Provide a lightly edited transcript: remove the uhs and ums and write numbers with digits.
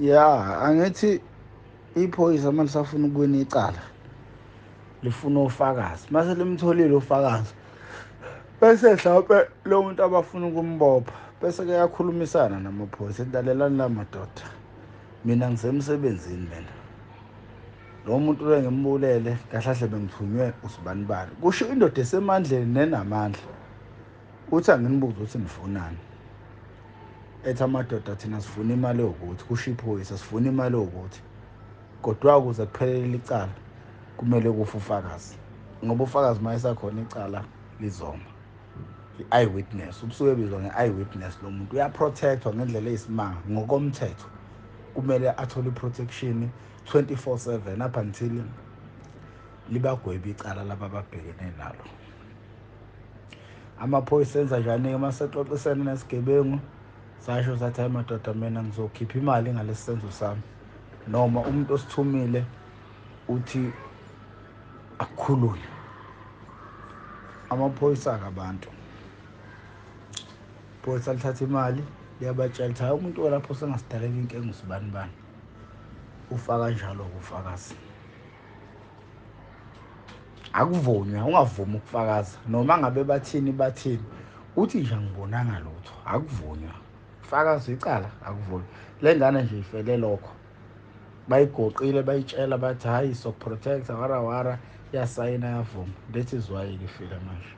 Ya, angithi iphoyisa manje lisafuna ukuwina icala, lifuna ufakazi. Mase limtholile ufakazi, bese mhlawumpe lo muntu abafuna ukumbopha, bese-ke yakhulumisana namaphoyisa, lalelani la madoda, mina ngisemsebenzini mina. Lo muntu lo ngimbulele kahle kahle bengithunywe usibanibani. Kusho indoda esemandleni nenamandla. Uthi anginibuze ukuthi nifunani. Ethi amadoda thina sifuna imali yokuthi, kusho iphoyisa sifuna imali yokuthi. Kodwa ukuze kuphelele icala kumele kufe ufakazi, ngoba ufakazi uma esakhona icala lizoma. I-eyewitness, ubusuke ebizwa nge-eyewitness, lo muntu uyaprotectwa ngendlela eyisimanga ngokomthetho. Kumele athole i-protection 24/7 up until libagwebe icala laba ababhekene nalo. Amaphoyisa enza njani-ke uma sexoxisene nesigebengu? Sasho sathi, hayi madoda, mina ngizokhipha imali ngalesi senzo sami, noma umuntu osithumile uthi akukhulunywe. Amaphoyisa-ke abantu, iphoyisa lithatha imali liyabatshela ukuthi hayi, umuntu walapho sengasidalela inkinga usibanibani. Ufaka kanjalo-ke ufakazi. Akuvunywa, ungavumi ukufakaza noma ngabe bathini, uthi nje angibonanga lutho, akuvunywa. Fakaza icala, akuvunywa. Lengane nje ifele lokho, bayigoqile, bayitshela bathi hayi sokuprotecta, wara yasayina, yavuma. That is why ifile manje.